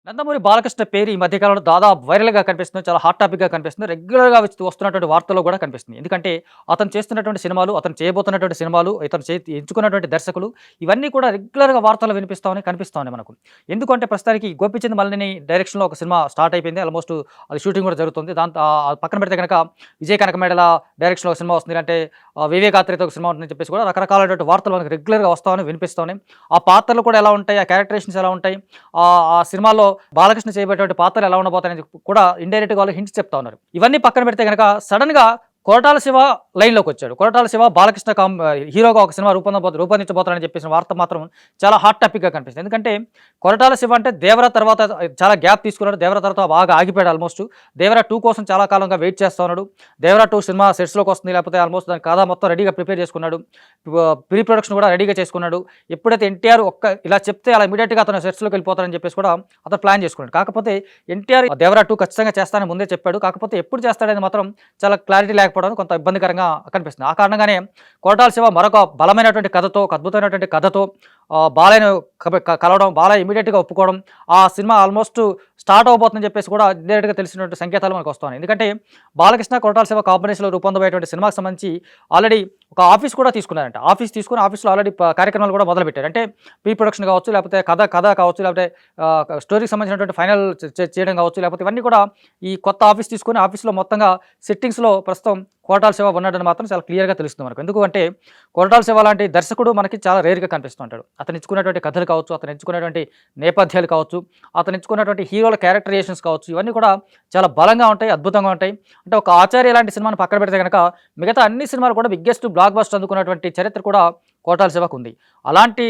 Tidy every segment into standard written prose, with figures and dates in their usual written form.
నందమూరి బాలకృష్ణ పేరు ఈ మధ్య కాలంలో దాదాపు వైరల్‌గా కనిపిస్తుంది. చాలా హాట్ టాపిక్‌గా కనిపిస్తుంది. రెగ్యులర్‌గా వస్తున్నటువంటి వార్తల్లో కూడా కనిపిస్తుంది. ఎందుకంటే అతను చేస్తున్నటువంటి సినిమాలు, అతను చేయబోతున్నటువంటి సినిమాలు, ఇతను ఎంచుకున్నటువంటి దర్శకులు ఇవన్నీ కూడా రెగ్యులర్‌గా వార్తల్లో వినిపిస్తా ఉన్నాయి, కనిపిస్తా ఉన్నాయి మనకు. ఎందుకంటే ప్రస్తుతానికి గోపీచంద్ మలినేని డైరెక్షన్‌లో ఒక సినిమా స్టార్ట్ అయిపోయింది. ఆల్మోస్ట్ అది షూటింగ్ కూడా జరుగుతుంది. దాంతో పక్కన పెడితే గనక విజయ్ కనకమేడల డైరెక్షన్‌లో ఒక సినిమా వస్తుంది. అంటే వివేక్ ఆత్రేయతో ఒక సినిమా ఉంటుందని చెప్పేసి కూడా రకరకాలైనటువంటి వార్తలు మనకు రెగ్యులర్‌గా వస్తా ఉన్నాయి, వినిపిస్తా ఉన్నాయి. ఆ పాత్రలు కూడా ఎలా ఉంటాయి, ఆ క్యారెక్టరేషన్స్ ఎలా ఉంటాయి, ఆ సినిమాలో బాలకృష్ణ చేయబోయేటువంటి పాత్రలు ఎలా ఉండబోతాయని కూడా ఇండైరెక్ట్‌గా వాళ్ళు హింట్స్ చెప్తా ఉన్నారు. ఇవన్నీ పక్కన పెడితే గనక సడెన్‌గా కొరటాల శివ లైన్‌లోకి వచ్చాడు. కొరటాల శివ బాలకృష్ణ హీరోగా ఒక సినిమా రూపొందించబోతున్నాడని చెప్పేసిన వార్త మాత్రం చాలా హాట్ టాపిక్‌గా కనిపిస్తుంది. ఎందుకంటే కొరటాల శివ అంటే 'దేవర' తర్వాత చాలా గ్యాప్ తీసుకున్నాడు. 'దేవర' తర్వాత బాగా ఆగిపోయాడు ఆల్మోస్ట్. 'దేవర 2' కోసం చాలా కాలంగా వెయిట్ చేస్తా ఉన్నాడు. 'దేవర 2' సినిమా సెట్స్‌లోకి వస్తుంది. లేకపోతే ఆల్మోస్ట్ దాని కథ మొత్తం రెడీగా ప్రిపేర్ చేసుకున్నాడు. ప్రీ ప్రొడక్షన్ కూడా రెడీగా చేసుకున్నాడు. ఎప్పుడైతే ఎన్టీఆర్ ఇలా చెప్తే అలా ఇమ్మీడియేట్‌గా అతను సెట్స్‌లోకి వెళ్ళిపోతారని చెప్పేసి కూడా అతను ప్లాన్ చేసుకున్నాడు. కాకపోతే ఎన్టీఆర్ 'దేవర 2' ఖచ్చితంగా చేస్తానని ముందే చెప్పాడు. కాకపోతే ఎప్పుడు చేస్తాడని మాత్రం చాలా క్లారిటీ లేకపోవడం కొంత ఇబ్బందికరంగా కనిపిస్తుంది. ఆ కారణంగానే కొరటాల శివ మరొక బలమైనటువంటి కథతో, ఒక అద్భుతమైనటువంటి కథతో బాలయ్యను కలవడం, బాలయ్య ఇమ్మీడియేట్‌గా ఒప్పుకోవడం, ఆ సినిమా ఆల్మోస్ట్ స్టార్ట్ అవబోతుందని చెప్పేసి కూడా ఇండైరెక్ట్‌గా తెలిసినటువంటి సంకేతాలు మనకు వస్తున్నాయి. ఎందుకంటే బాలకృష్ణ, కొరటాల శివ కాంబినేషన్‌లో రూపొందబోయేటువంటి సినిమాకి సంబంధించి ఆల్రెడీ ఒక ఆఫీస్ కూడా తీసుకున్నారంట. ఆఫీస్ తీసుకొని ఆఫీస్‌లో ఆల్రెడీ కార్యక్రమాలు కూడా మొదలుపెట్టారు. అంటే ప్రీ ప్రొడక్షన్ కావచ్చు, లేకపోతే కథ కావచ్చు, లేకపోతే స్టోరీకి సంబంధించినటువంటి ఫైనల్ చేయడం కావచ్చు, లేకపోతే ఇవన్నీ కూడా ఈ కొత్త ఆఫీస్ తీసుకొని ఆఫీస్‌లో మొత్తంగా సెట్టింగ్స్‌లో ప్రస్తుతం కొరటాల శివ ఉన్నాడని మాత్రం చాలా క్లియర్‌గా తెలుస్తుంది మనకు. ఎందుకంటే కొరటాల శివ లాంటి దర్శకుడు మనకి చాలా రేర్‌గా కనిపిస్తూ ఉంటాడు. అతను ఎంచుకున్నటువంటి కథలు కావచ్చు, అతను ఎంచుకున్నటువంటి నేపథ్యాలు కావచ్చు, అతను ఎంచుకున్నటువంటి హీరోల క్యారెక్టరైజేషన్స్ కావచ్చు, ఇవన్నీ కూడా చాలా బలంగా ఉంటాయి, అద్భుతంగా ఉంటాయి. అంటే ఒక 'ఆచార్య' లాంటి సినిమాను పక్కన పెడితే గనక మిగతా అన్ని సినిమాలు కూడా బిగ్గెస్ట్ బ్లాక్ బస్టర్ అందుకున్నటువంటి చరిత్ర కూడా కొరటాల శివకు ఉంది. అలాంటి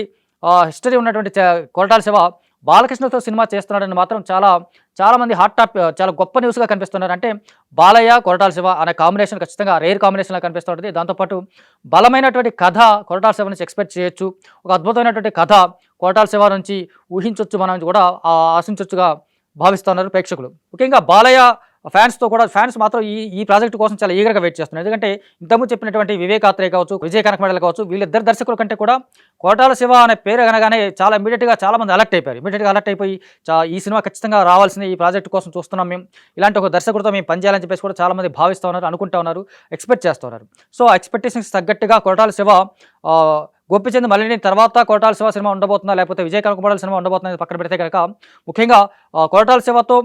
హిస్టరీ ఉన్నటువంటి కొరటాల శివ బాలకృష్ణతో సినిమా చేస్తున్నాడని మాత్రం చాలామంది చాలా గొప్ప న్యూస్‌గా కనిపిస్తున్నారు. అంటే బాలయ్య, కొరటాల శివ అనే కాంబినేషన్ ఖచ్చితంగా రేర్ కాంబినేషన్‌లా కనిపిస్తూ ఉంటుంది. దాంతోపాటు బలమైనటువంటి కథ కొరటాల శివ నుంచి ఎక్స్‌పెక్ట్ చేయొచ్చు. ఒక అద్భుతమైనటువంటి కథ కొరటాల శివ నుంచి ఊహించొచ్చు, మనం కూడా ఆశించొచ్చుగా భావిస్తున్నారు ప్రేక్షకులు. ముఖ్యంగా బాలయ్య ఫ్యాన్స్ మాత్రం ఈ ప్రాజెక్ట్ కోసం చాలా ఈగర్‌గా వెయిట్ చేస్తున్నారు. ఎందుకంటే ఇంతకుముందు చెప్పినటువంటి వివేక్ ఆత్రేయ కావచ్చు, విజయ్ కనకమేడల కావచ్చు, వీళ్ళిద్దరు దర్శకుల కంటే కూడా కొరటాల శివ అనే పేరు అనగానే చాలా ఇమ్మీడియేట్‌గా చాలామంది అలర్ట్ అయిపోయారు. ఇమ్మీడియేట్‌గా అలర్ట్ అయిపోయి ఈ సినిమా ఖచ్చితంగా రావాల్సిందే, ఈ ప్రాజెక్ట్ కోసం చూస్తున్నాం మేము, ఇలాంటి ఒక దర్శకుడితో మేము పనిచేయాలని చెప్పేసి కూడా చాలామంది భావిస్తూ ఉన్నారు, అనుకుంటా ఉన్నారు, ఎక్స్పెక్ట్ చేస్తూ ఉన్నారు. సో ఆ ఎక్స్పెక్టేషన్స్ తగ్గట్టుగా కొరటాల శివ గోపీచంద్ మలినేని తర్వాత కొరటాల శివ సినిమా ఉండబోతుందా, లేకపోతే విజయ్ కనకమేడల సినిమా ఉండబోతుందా పక్కన పెడితే కనుక ముఖ్యంగా కొరటాల శివతో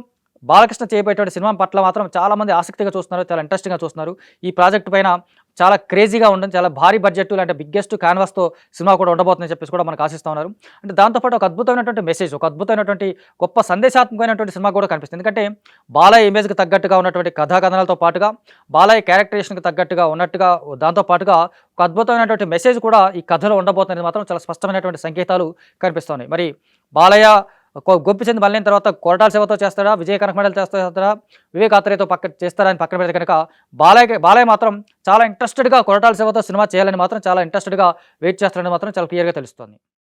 బాలకృష్ణ చేయబోయేటువంటి సినిమా పట్ల మాత్రం చాలామంది ఆసక్తిగా చూస్తున్నారు, చాలా ఇంట్రెస్టింగ్‌గా చూస్తున్నారు. ఈ ప్రాజెక్ట్ పైన చాలా క్రేజీగా ఉంటుంది, చాలా భారీ బడ్జెట్ అంటే బిగ్గెస్ట్ క్యాన్వాస్‌తో సినిమా కూడా ఉండబోతుందని చెప్పేసి కూడా మనకు ఆశిస్తూ ఉన్నారు. అంటే దాంతోపాటు ఒక అద్భుతమైనటువంటి మెసేజ్, ఒక అద్భుతమైనటువంటి గొప్ప సందేశాత్మకమైనటువంటి సినిమా కూడా కనిపిస్తుంది. ఎందుకంటే బాలయ్య ఇమేజ్‌కి తగ్గట్టుగా ఉన్నటువంటి కథనాలతో పాటుగా బాలయ్య క్యారెక్టరేషన్‌కి తగ్గట్టుగా ఉన్నట్టుగా దాంతో పాటుగా ఒక అద్భుతమైనటువంటి మెసేజ్ కూడా ఈ కథలో ఉండబోతుందని మాత్రం చాలా స్పష్టమైనటువంటి సంకేతాలు కనిపిస్తున్నాయి. మరి బాలయ్య గోపీచంద్ మలినేని తర్వాత కొరటాల శివతో చేస్తాడా, విజయ్ కనకమేడల చేస్తాడా, వివేక్ ఆత్రేయతో చేస్తారా అని పక్కన పెడితే కనుక బాలయ్య మాత్రం చాలా ఇంట్రెస్టెడ్‌గా కొరటాల శివతో సినిమా చేయాలని మాత్రం చాలా ఇంట్రెస్టెడ్‌గా వెయిట్ చేస్తారని మాత్రం చాలా క్లియర్‌గా తెలుస్తుంది.